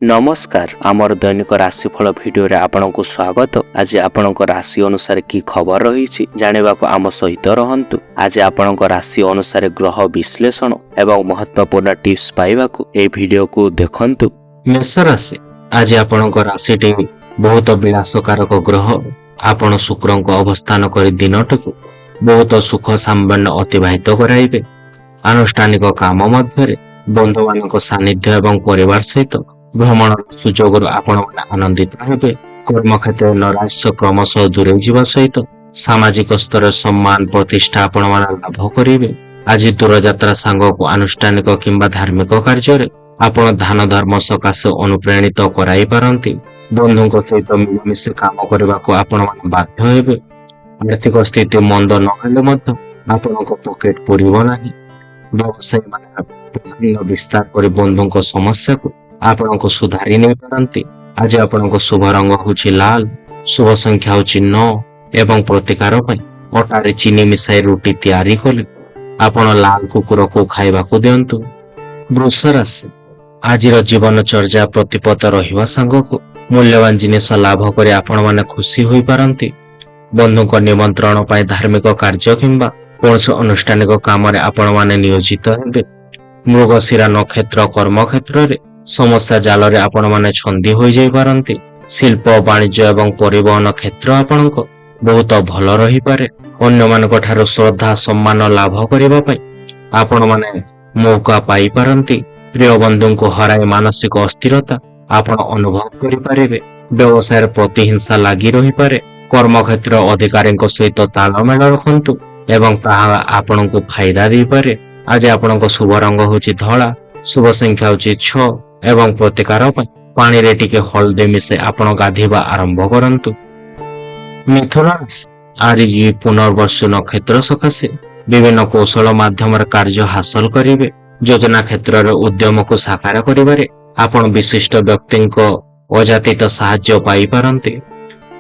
नमस्कार आमर दैनिक राशिफल भिडियो रे आपनकु स्वागत। आज आपनक राशि अनुसार की खबर रही जानिबा को आम सहित रहंतु। आज आपनक राशि अनुसार ग्रह विश्लेषण एवं महत्वपूर्ण टिप्स पाइबाकु ए भिडियो को देखंतु। मेष राशि आज आपनक राशिटी बहुत विलासकारक ग्रह आपण शुक्र को अवस्थान कर दिनटकु बहुत सुख संपन्न अतिबाहित कराइबे। अनुष्ठानिक काम मध्य बंधु मान सानिध्य एवं परिवार सहित भ्रमण सुजोग आपण आनंदित हेबे। कर्म क्षेत्र नैराश्य क्रमशः दूरे जीवा सहित सामाजिक स्तर सम्मान प्रतिष्ठा आपण लाभ करेंगे। आज दूरयात्रा सांग को अनुष्ठानिक किंबा धार्मिक कार्य आपण दान धर्म सकाशे अनुप्राणित कराई पारंती। बंधु सहित मिलमिशि काम करने को आपण बाध्य हेबे। आर्थिक स्थिति मंद न आपणक पॉकेट पूरिब नाही। व्यवसायी विस्तार कर बंधु समस्या को आपण को सुधारी नहीं पारंती। आज आपण को शुभ रंग होची लाल, शुभ संख्या होची 9 एवं प्रतिकार अटारे चीनी मिसाई रुटी तैयारी कले आपण लाल कुकुर को खाइबा को दियंतु। वृष राशि आज जीवन चर्या प्रतिपत रहिबा संग को मूल्यवान जिनिस लाभ करे आपण माने खुशी होई पारंती। बंधु निमंत्रण पाई धार्मिक कार्य किंबा कौन अनुष्ठानिक काम आपण माने नियोजित हेबे। मृगशिरा नक्षत्र कर्म क्षेत्र रे समस्या जाल रे आपण माने छंदी होई जाई पारंती। शिल्प वाणिज्य एवं परिवहन क्षेत्र आपणक बहुत भल रही पारे। अन्य मानक ठारो श्रद्धा सम्मान लाभ करिबा पई आपण माने मौका पाई पारंती। प्रिय बंधु को हराई मानसिक अस्थिरता आपण अनुभव करि पारिबे। व्यवसाय प्रतिहिंसा लागि रही पारे। कर्म क्षेत्र अधिकारी सहित तालमेल रखंतु एवं ताहा आपण को फायदा दे पारे। आज आपण को शुभ रंग होची धला, शुभ संख्या होची 6 एवं प्रतिकार पानी रे टिके हल्दी मिसे आपण गाधीबा आरंभ करंतु। मिथुन राशि आज पुनर्वसु नक्षत्र सकाशे विभिन्न कौशल माध्यम कार्य हासिल करिवे। योजना क्षेत्र रे उद्यम को साकार करिबारे आपण विशिष्ट व्यक्ति अजातीत साहाय्य पाई पारंती।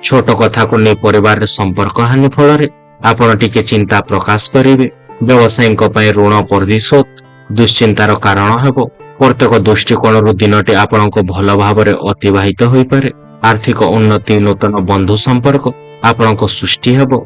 छोट कथा को नै परिवार रे संपर्क हानि फल रे आपण टिके चिंता प्रकाश करिवे। व्यवसायी ऋण परिशोध दुश्चिंतार कारण हेबो। प्रत्येक दृष्टिकोण दिनटी आपण भल भाव अतिबाहित हो पारे। आर्थिक उन्नति नूतन बंधु संपर्क आपण सृष्टि हेबो।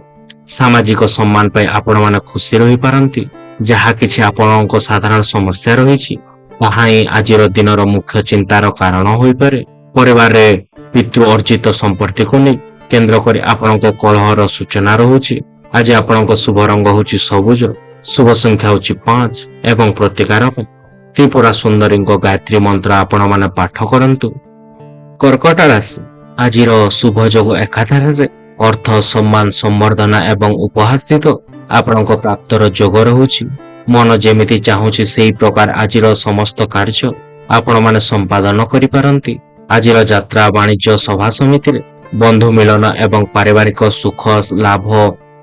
सामाजिक सम्मान पाई आपण माने खुशी रही पारंती। जहा किछि आपण साधारण समस्या रही ताहा ही आजिर दिनर मुख्य चिंतार कारण होई पारे। परिवार रे पितृ अर्जित संपत्ति को नहीं केंद्र करी आपण कलहर सूचना रहुछि। आज आपण शुभ रंग होछि सबुज, शुभ संख्या होछि 5 एवं प्रतिकार त्रिपुरा सुंदरी गायत्री मंत्र आपण माने पाठ करंतु। कर्कट राशि आज शुभ जोग एकाधार अर्थ सम्मान संवर्धना एवं उपहार स्थित आपण प्राप्तर जोग रहुछि। मन जेमिति चाहूछि सेही प्रकार आज समस्त कार्य आपण माने संपादन करि पारंती। आज यात्रा वाणिज्य सभा समिति रे बंधु मिलन एवं पारिवारिक सुख लाभ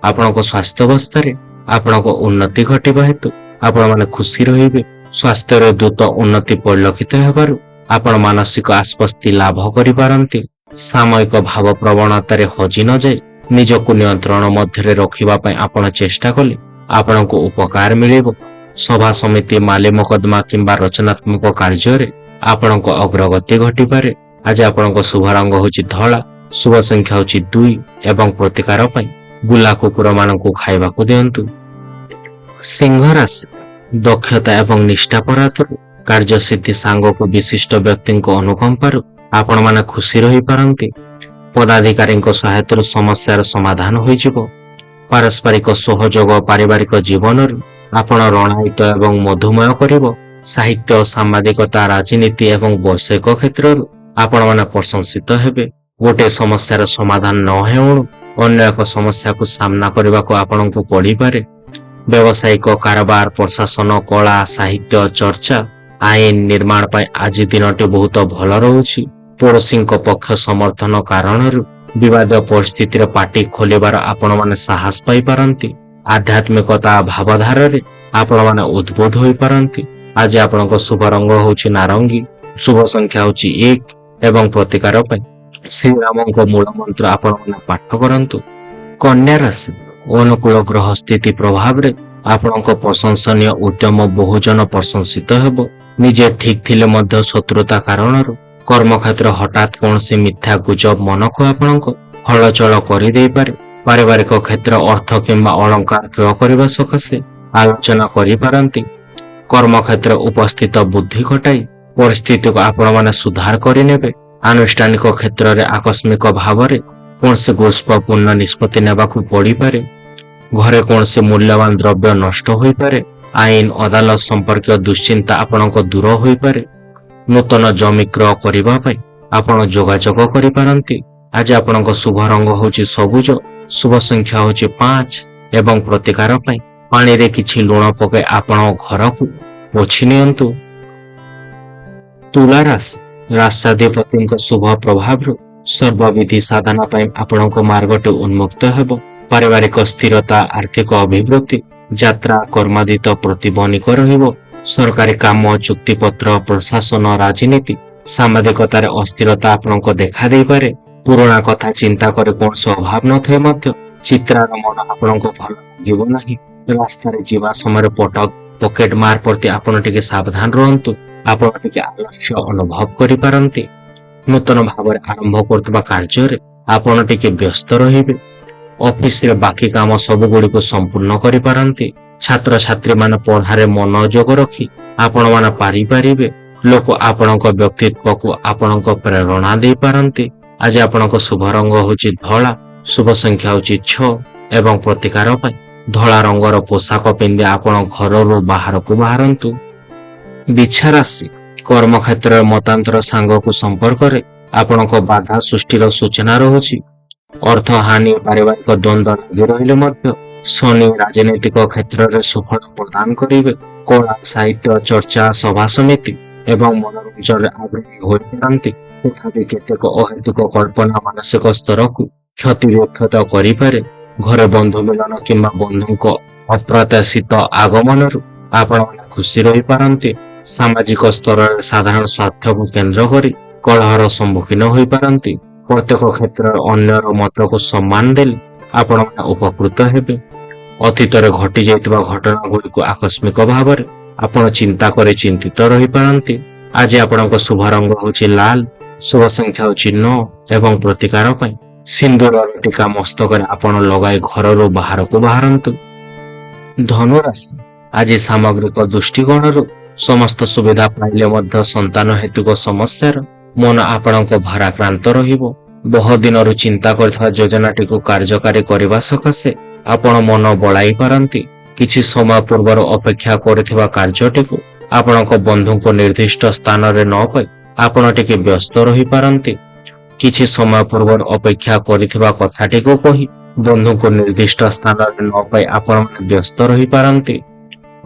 आपण स्वास्थ्य अवस्था रे आपण उन्नति घटिबा हेतु आपण माने खुशी रहिबे। स्वास्थ्य रे द्रुत उन्नति परिलक्षित हेबारु आपण मानसिक आश्वस्ति लाभ करि पारंती। सामयिक भाव प्रवणता रे हजि न जाय निजको नियंत्रण मध्य रखिबा पई आपण चेष्टा कले आपण को उपकार मिलेबो। सभा समिति माली मकदमा किंबा रचनात्मक कार्य रे आपण को अग्रगति घटि पारे। आज आपण को शुभ रंग होछि धला, शुभ संख्या होछि 2 एवं प्रतिकार पई बुला कुकुर मानकु खाइबा को दियंतु। सिंह राशि दक्षता एवं निष्ठा परातरु कार्य सिद्धि सांग को विशिष्ट व्यक्ति को अनुकंपारु आपण माने खुशी रही पारंती। पदाधिकारी सहायता समस्यार समाधान होई जिवो। पारस्परिक सहयोग पारिवारिक जीवन आपण रणहित एवं मधुमय करिवो। साहित्य सांबादिकता राजनीति एवं वैषयिक क्षेत्र आपण माने प्रशंसित हेबे। गोटे समस्यार समाधान न हेउणु अन्य एक समस्या को सामना करने को आपण को पड़ी पारे। व्यवसायिक कारोबार प्रशासन कला साहित्य चर्चा आईन निर्माण पाई आज दिनटी बहुत भल रहुछि। पड़ोसी पक्ष समर्थन कारण विवाद परिस्थिति पार्टी खोलिबार आपण माने साहस पाई पारंती। आध्यात्मिकता भावधारा रे आपण माने उद्बोध होई पारंती। आज आपण को शुभ रंग होछि नारंगी, शुभ संख्या होछि 1 एवं प्रतिकार पाई श्री राम को मूल मंत्र आपण माने पाठ करंतु। कन्या राशि अनुकूल ग्रह स्थिति प्रभाव रे आपण प्रशंसनीय उद्यम बहुजन प्रशंसित हेबो। निजे ठीक थिले मध्य शत्रुता कारण କର୍ମକ୍ଷେତ୍ର ହଠାତ୍ କୌଣସି ମିଥ୍ୟା ଗୁଜବ ମନକୁ ଆପଣଙ୍କ ହଳଚଳ କରିଦେଇପାରେ। ପାରିବାରିକ କ୍ଷେତ୍ର ଅର୍ଥ କିମ୍ବା ଅଳଙ୍କାର କ୍ରୟ କରିବା ସକାଶେ ଆଲୋଚନା କରିପାରନ୍ତି। କର୍ମକ୍ଷେତ୍ର ଉପସ୍ଥିତ ବୁଦ୍ଧି ଘଟାଇ ପରିସ୍ଥିତିକୁ ଆପଣମାନେ ସୁଧାର କରିନେବେ। ଆନୁଷ୍ଠାନିକ କ୍ଷେତ୍ରରେ ଆକସ୍ମିକ ଭାବରେ କୌଣସି ଗୁରୁତ୍ୱପୂର୍ଣ୍ଣ ନିଷ୍ପତ୍ତି ନେବାକୁ ପଡ଼ିପାରେ। ଘରେ କୌଣସି ମୂଲ୍ୟବାନ ଦ୍ରବ୍ୟ ନଷ୍ଟ ହୋଇପାରେ। ଆଇନ ଅଦାଲତ ସମ୍ପର୍କୀୟ ଦୁଶ୍ଚିନ୍ତା ଆପଣଙ୍କ ଦୂର ହୋଇପାରେ। ନୂତନ ଜମି କ୍ରୟ କରିବା ପାଇଁ ଆପଣ ଯୋଗାଯୋଗ କରିପାରନ୍ତି। ଆଜି ଆପଣଙ୍କ ଶୁଭ ରଙ୍ଗ ହେଉଛି ସବୁଜ, ଶୁଭ ସଂଖ୍ୟା ହେଉଛି 5 ଏବଂ ପ୍ରତିକାର ପାଇଁ ପାଣିରେ କିଛି ଲୁଣ ପକାଇ ଆପଣଙ୍କ ଘରକୁ ପୋଛି ନିଅନ୍ତୁ। ତୁଳା ରାଶି, ରାଷ୍ଟ୍ରାଧିପତିଙ୍କ ଶୁଭ ପ୍ରଭାବରୁ ସର୍ବବିଧି ସାଧନା ପାଇଁ ଆପଣଙ୍କ ମାର୍ଗଟି ଉନ୍ମୁକ୍ତ ହେବ। ପାରିବାରିକ ସ୍ଥିରତା, ଆର୍ଥିକ ଅଭିବୃଦ୍ଧି, ଯାତ୍ରା କର୍ମାଦିତ ପ୍ରତିବନିକ ରହିବ। ସରକାରୀ କାମ, ଚୁକ୍ତିପତ୍ର, ପ୍ରଶାସନ, ରାଜନୀତି, ସାମ୍ବାଦିକତାରେ ଅସ୍ଥିରତା ଆପଣଙ୍କ ଦେଖା ଦେଇପାରେ। ପୁରୁଣା କଥା ଚିନ୍ତା କରି କୌଣସି ଅଭାବ ନଥାଏ ମଧ୍ୟ ଚିତ୍ରାର ମନ ଆପଣଙ୍କ ଭଲ ଲାଗିବ ନାହିଁ। ରାସ୍ତାରେ ଯିବା ସମୟରେ ପକେଟ ମାର ପ୍ରତି ଆପଣ ଟିକେ ସାବଧାନ ରୁହନ୍ତୁ। ଆପଣ ଟିକେ ଆଲସ୍ୟ ଅନୁଭବ କରିପାରନ୍ତି। ନୂତନ ଭାବରେ ଆରମ୍ଭ କରୁଥିବା କାର୍ଯ୍ୟରେ ଆପଣ ଟିକେ ବ୍ୟସ୍ତ ରହିବେ। ଅଫିସରେ ବାକି କାମ ସବୁଗୁଡ଼ିକୁ ସମ୍ପୂର୍ଣ୍ଣ କରିପାରନ୍ତି। ଛାତ୍ରଛାତ୍ରୀମାନେ ପଢ଼ାରେ ମନୋଯୋଗ ରଖି ଆପଣମାନେ ପାରିପାରିବେ। ଲୋକ ଆପଣଙ୍କ ବ୍ୟକ୍ତିତ୍ୱକୁ ଆପଣଙ୍କ ପ୍ରେରଣା ଦେଇପାରନ୍ତି। ଆଜି ଆପଣଙ୍କ ଶୁଭ ରଙ୍ଗ ହେଉଛି ଧଳା, ଶୁଭ ସଂଖ୍ୟା ହେଉଛି 6 ଏବଂ ପ୍ରତିକାର ପାଇଁ ଧଳା ରଙ୍ଗର ପୋଷାକ ପିନ୍ଧି ଆପଣ ଘରରୁ ବାହାରକୁ ବାହାରନ୍ତୁ। ବିଛା ରାଶି, କର୍ମକ୍ଷେତ୍ରରେ ମତାନ୍ତର ସାଙ୍ଗକୁ ସମ୍ପର୍କରେ ଆପଣଙ୍କ ବାଧା ସୃଷ୍ଟିର ସୂଚନା ରହୁଛି। ଅର୍ଥ ହାନି, ପାରିବାରିକ ଦ୍ୱନ୍ଦ୍ୱ ଲାଗି ରହିଲେ ମଧ୍ୟ ଶନି ରାଜନୈତିକ କ୍ଷେତ୍ରରେ ସୁଫଳ ପ୍ରଦାନ କରିବେ। କଳା, ସାହିତ୍ୟ, ଚର୍ଚ୍ଚା, ସଭା ସମିତି ଏବଂ ମନୋରଞ୍ଜନରେ ଆଗ୍ରହୀ ହୋଇପାରନ୍ତି। ତଥାପି କେତେକ ଅହେତୁକ କଳ୍ପନା ମାନସିକ ସ୍ତରକୁ କ୍ଷତିବିକ୍ଷତ କରିପାରେ। ଘରେ ବନ୍ଧୁ ମିଳନ କିମ୍ବା ବନ୍ଧୁଙ୍କ ଅପ୍ରତ୍ୟାଶିତ ଆଗମନରୁ ଆପଣମାନେ ଖୁସି ରହିପାରନ୍ତି। ସାମାଜିକ ସ୍ତରରେ ସାଧାରଣ ସ୍ୱାର୍ଥକୁ କେନ୍ଦ୍ର କରି କଳହର ସମ୍ମୁଖୀନ ହୋଇପାରନ୍ତି। ପ୍ରତ୍ୟେକ କ୍ଷେତ୍ରରେ ଅନ୍ୟର ମତକୁ ସମ୍ମାନ ଦେଲେ ଆପଣମାନେ ଉପକୃତ ହେବେ। ଅତୀତରେ ଘଟି ଯାଇଥିବା ଘଟଣାଗୁଡ଼ିକୁ ଆକସ୍ମିକ ଭାବରେ ଆପଣ ଚିନ୍ତା କରି ଚିନ୍ତିତ ରହିପାରନ୍ତି। ଆଜି ଆପଣଙ୍କ ଶୁଭ ରଙ୍ଗ ହେଉଛି ଲାଲ, ଶୁଭ ସଂଖ୍ୟା ହେଉଛି 9 ଏବଂ ପ୍ରତିକାର ପାଇଁ ସିନ୍ଦୁରର ଟୀକା ମସ୍ତକରେ ଆପଣ ଲଗାଇ ଘରରୁ ବାହାରକୁ ବାହାରନ୍ତୁ। ଧନୁରାଶି, ଆଜି ସାମଗ୍ରିକ ଦୃଷ୍ଟିକୋଣରୁ ସମସ୍ତ ସୁବିଧା ପାଇଲେ ମଧ୍ୟ ସନ୍ତାନ ହେତୁକ ସମସ୍ୟାର ମନ ଆପଣଙ୍କ ଭାରାକ୍ରାନ୍ତ ରହିବ। ବହୁ ଦିନରୁ ଚିନ୍ତା କରିଥିବା ଯୋଜନାଟିକୁ କାର୍ଯ୍ୟକାରୀ କରିବା ସକାଶେ ଆପଣ ମନ ବଳାଇ ପାରନ୍ତି। କିଛି ସମୟ ପୂର୍ବରୁ ଅପେକ୍ଷା କରିଥିବା କାର୍ଯ୍ୟଟିକୁ ଆପଣଙ୍କ ବନ୍ଧୁଙ୍କ ନିର୍ଦ୍ଦିଷ୍ଟ ସ୍ଥାନରେ ନ ପାଇ ଆପଣ ଟିକେ ବ୍ୟସ୍ତ ରହିପାରନ୍ତି। କିଛି ସମୟ ପୂର୍ବରୁ ଅପେକ୍ଷା କରିଥିବା କଥାଟିକୁ କହି ବନ୍ଧୁଙ୍କ ନିର୍ଦ୍ଦିଷ୍ଟ ସ୍ଥାନରେ ନ ପାଇ ଆପଣମାନେ ବ୍ୟସ୍ତ ରହିପାରନ୍ତି।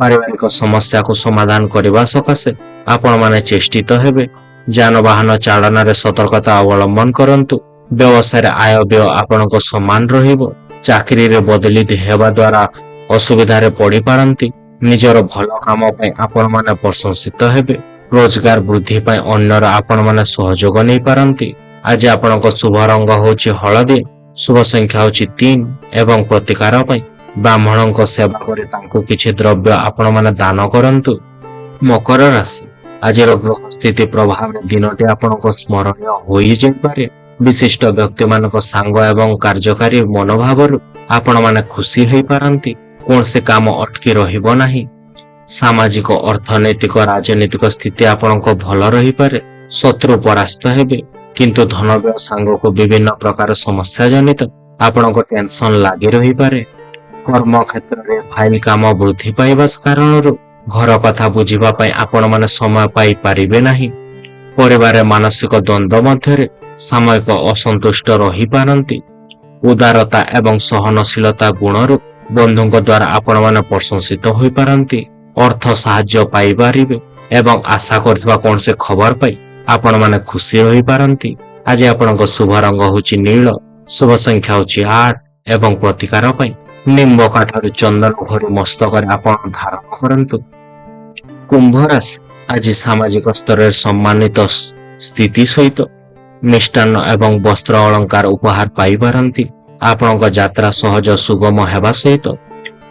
ପାରିବାରିକ ସମସ୍ୟାକୁ ସମାଧାନ କରିବା ସକାଶେ ଆପଣମାନେ ଚେଷ୍ଟିତ ହେବେ। ଯାନବାହନ ଚାଳନାରେ ସତର୍କତା ଅବଲମ୍ବନ କରନ୍ତୁ। ବ୍ୟବସାୟରେ ଆୟ ବ୍ୟୟ ଆପଣଙ୍କ ସମାନ ରହିବ। ଚାକିରିରେ ବଦଳି ହେବା ଦ୍ୱାରା ଅସୁବିଧାରେ ପଡ଼ିପାରନ୍ତି। ନିଜର ଭଲ କାମ ପାଇଁ ଆପଣମାନେ ପ୍ରଶଂସିତ ହେବେ। ରୋଜଗାର ବୃଦ୍ଧି ପାଇଁ ଅନ୍ୟର ଆପଣମାନେ ସହଯୋଗ ନେଇପାରନ୍ତି। ଆଜି ଆପଣଙ୍କ ଶୁଭ ରଙ୍ଗ ହେଉଛି ହଳଦିଆ, ଶୁଭ ସଂଖ୍ୟା ହେଉଛି 3 ଏବଂ ପ୍ରତିକାର ପାଇଁ ବ୍ରାହ୍ମଣଙ୍କ ସେବା କରି ତାଙ୍କୁ କିଛି ଦ୍ରବ୍ୟ ଆପଣମାନେ ଦାନ କରନ୍ତୁ। ମକର ରାଶି, ଆଜିର ଗ୍ରହ ସ୍ଥିତି ପ୍ରଭାବରେ ଦିନଟି ଆପଣଙ୍କ ସ୍ମରଣୀୟ ହୋଇଯାଇପାରେ। ବିଶିଷ୍ଟ ବ୍ୟକ୍ତିମାନଙ୍କ ସାଙ୍ଗ ଏବଂ କାର୍ଯ୍ୟକାରୀ ମନୋଭାବରୁ ଆପଣମାନେ ଖୁସି ହୋଇପାରନ୍ତି। କୌଣସି କାମ ଅଟକି ରହିବ ନାହିଁ। ସାମାଜିକ, ଅର୍ଥନୈତିକ, ରାଜନୈତିକ ସ୍ଥିତି ଆପଣଙ୍କ ଭଲ ରହିପାରେ। ଶତ୍ରୁ ପରାସ୍ତ ହେବେ। କିନ୍ତୁ ଧନବ୍ୟୟ ସାଙ୍ଗକୁ ବିଭିନ୍ନ ପ୍ରକାର ସମସ୍ୟା ଜନିତ ଆପଣଙ୍କ ଟେନସନ ଲାଗି ରହିପାରେ। କର୍ମକ୍ଷେତ୍ରରେ ଫାଇଲ କାମ ବୃଦ୍ଧି ପାଇବା କାରଣରୁ ଘର କଥା ବୁଝିବା ପାଇଁ ଆପଣମାନେ ସମୟ ପାଇପାରିବେ ନାହିଁ। ପରିବାରରେ ମାନସିକ ଦ୍ୱନ୍ଦ୍ୱ ମଧ୍ୟରେ ସାମୟିକ ଅସନ୍ତୁଷ୍ଟ ରହିପାରନ୍ତି। ଉଦାରତା ଏବଂ ସହନଶୀଳତା ଗୁଣରୁ ବନ୍ଧୁଙ୍କ ଦ୍ୱାରା ଆପଣମାନେ ପ୍ରଶଂସିତ ହୋଇପାରନ୍ତି। ଅର୍ଥ ସାହାଯ୍ୟ ପାଇପାରିବେ ଏବଂ ଆଶା କରିଥିବା କୌଣସି ଖବର ପାଇ ଆପଣମାନେ ଖୁସି ରହିପାରନ୍ତି। ଆଜି ଆପଣଙ୍କ ଶୁଭ ରଙ୍ଗ ହେଉଛି ନୀଳ, ଶୁଭ ସଂଖ୍ୟା ହେଉଛି 8 ଏବଂ ପ୍ରତିକାର ପାଇଁ ନିମ୍ବ କାଠରୁ ଚନ୍ଦନ ଘୋରି ମସ୍ତକରେ ଆପଣ ଧାରଣ କରନ୍ତୁ। କୁମ୍ଭ ରାଶି, ଆଜି ସାମାଜିକ ସ୍ତରରେ ସମ୍ମାନିତ ସ୍ଥିତି ସହିତ ମିଷ୍ଟାନ୍ନ ଏବଂ ବସ୍ତ୍ର ଅଳଙ୍କାର ଉପହାର ପାଇପାରନ୍ତି। ଆପଣଙ୍କ ଯାତ୍ରା ସହଜ ସୁଗମ ହେବା ସହିତ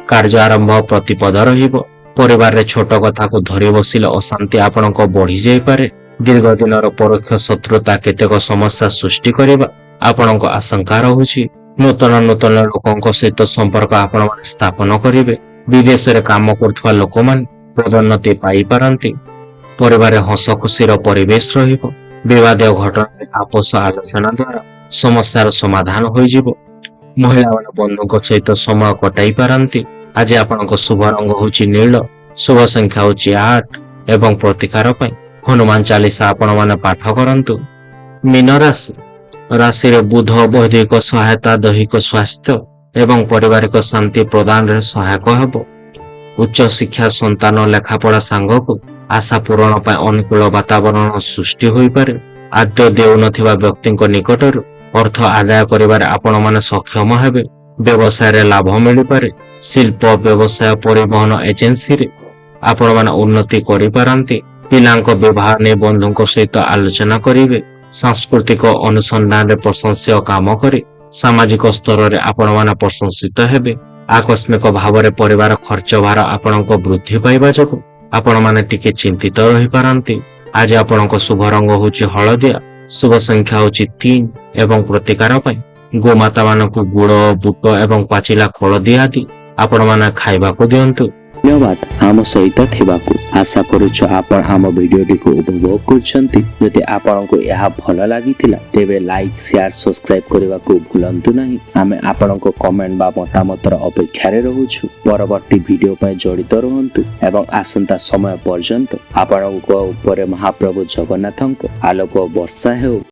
କାର୍ଯ୍ୟ ଆରମ୍ଭ ପ୍ରତିପଦ ରହିବ। ପରିବାରରେ ଛୋଟ କଥାକୁ ଧରି ବସିଲେ ଅଶାନ୍ତି ଆପଣଙ୍କ ବଢ଼ିଯାଇପାରେ। ଦୀର୍ଘ ଦିନର ପରୋକ୍ଷ ଶତ୍ରୁତା କେତେକ ସମସ୍ୟା ସୃଷ୍ଟି କରିବା ଆପଣଙ୍କ ଆଶଙ୍କା ରହୁଛି। ନୂତନ ଲୋକଙ୍କ ସହିତ ସମ୍ପର୍କ ଆପଣମାନେ ସ୍ଥାପନ କରିବେ। ବିଦେଶରେ କାମ କରୁଥିବା ଲୋକମାନେ ପଦୋନ୍ନତି ପାଇପାରନ୍ତି। ପରିବାରରେ ହସ ଖୁସିର ପରିବେଶ ରହିବ। ବିବାଦୀୟ ଘଟଣାରେ ଆପୋଷ ଆଲୋଚନା ଦ୍ୱାରା ସମସ୍ୟାର ସମାଧାନ ହୋଇଯିବ। ମହିଳାମାନେ ବନ୍ଧୁଙ୍କ ସହିତ ସମୟ କଟାଇ ପାରନ୍ତି। ଆଜି ଆପଣଙ୍କ ଶୁଭ ରଙ୍ଗ ହେଉଛି ନୀଳ, ଶୁଭ ସଂଖ୍ୟା ହେଉଛି 8 ଏବଂ ପ୍ରତିକାର ପାଇଁ ହନୁମାନ ଚାଳିଶା ଆପଣମାନେ ପାଠ କରନ୍ତୁ। ମୀନ ରାଶି ରାଶିରେ ବୁଧ ବୈଦିକ ସହାୟତା, ଦୈହିକ ସ୍ୱାସ୍ଥ୍ୟ ଏବଂ ପାରିବାରିକ ଶାନ୍ତି ପ୍ରଦାନରେ ସହାୟକ ହେବ। ଉଚ୍ଚ ଶିକ୍ଷା, ସନ୍ତାନ, ଲେଖାପଢ଼ା ସାଙ୍ଗକୁ ଆଶା ପୂରଣ ପାଇଁ ଅନୁକୂଳ ବାତାବରଣ ସୃଷ୍ଟି ହୋଇପାରେ। ଆଦ୍ୟ ଦେଉନଥିବା ବ୍ୟକ୍ତିଙ୍କ ନିକଟରୁ ଅର୍ଥ ଆଦାୟ କରିବାରେ ଆପଣମାନେ ସକ୍ଷମ ହେବେ। ବ୍ୟବସାୟରେ ଲାଭ ମିଳିପାରେ। ଶିଳ୍ପ, ବ୍ୟବସାୟ, ପରିବହନ ଏଜେନ୍ସିରେ ଆପଣମାନେ ଉନ୍ନତି କରିପାରନ୍ତି। ପିଲାଙ୍କ ବିବାହ ନେଇ ବନ୍ଧୁଙ୍କ ସହିତ ଆଲୋଚନା କରିବେ। ସାଂସ୍କୃତିକ ଅନୁସନ୍ଧାନରେ ପ୍ରଶଂସନୀୟ କାମ କରି ସାମାଜିକ ସ୍ତରରେ ଆପଣମାନେ ପ୍ରଶଂସିତ ହେବେ। ଆକସ୍ମିକ ଭାବରେ ପରିବାର ଖର୍ଚ୍ଚ ଭାର ଆପଣଙ୍କ ବୃଦ୍ଧି ପାଇବା ଯୋଗୁଁ ଆପଣମାନେ ଟିକେ ଚିନ୍ତିତ ରହିପାରନ୍ତି। ଆଜି ଆପଣଙ୍କ ଶୁଭ ରଙ୍ଗ ହେଉଛି ହଳଦିଆ, ଶୁଭ ସଂଖ୍ୟା ହେଉଛି 3 ଏବଂ ପ୍ରତିକାର ପାଇଁ ଗୋମାତା ମାନଙ୍କୁ ଗୁଡ଼, ବୁଟ ଏବଂ ପାଚିଲା କୋଳଥ ଆଦି ଆପଣମାନେ ଖାଇବାକୁ ଦିଅନ୍ତୁ। ଧନ୍ୟବାଦ ଆମ ସହିତ ଥିବାକୁ। ଆଶା କରୁଛୁ ଆପଣ ଆମ ଭିଡିଓଟିକୁ ଉପଭୋଗ କରୁଛନ୍ତି। ଯଦି ଆପଣଙ୍କୁ ଏହା ଭଲ ଲାଗିଥିଲା ତେବେ ଲାଇକ୍, ସେୟାର, ସବସ୍କ୍ରାଇବ କରିବାକୁ ଭୁଲନ୍ତୁ ନାହିଁ। ଆମେ ଆପଣଙ୍କ କମେଣ୍ଟ ବା ମତାମତର ଅପେକ୍ଷାରେ ରହୁଛୁ। ପରବର୍ତ୍ତୀ ଭିଡିଓ ପାଇଁ ଜଡ଼ିତ ରୁହନ୍ତୁ ଏବଂ ଆସନ୍ତା ସମୟ ପର୍ଯ୍ୟନ୍ତ ଆପଣଙ୍କ ଉପରେ ମହାପ୍ରଭୁ ଜଗନ୍ନାଥଙ୍କ ଆଲୋକ ବର୍ଷା ହେଉ।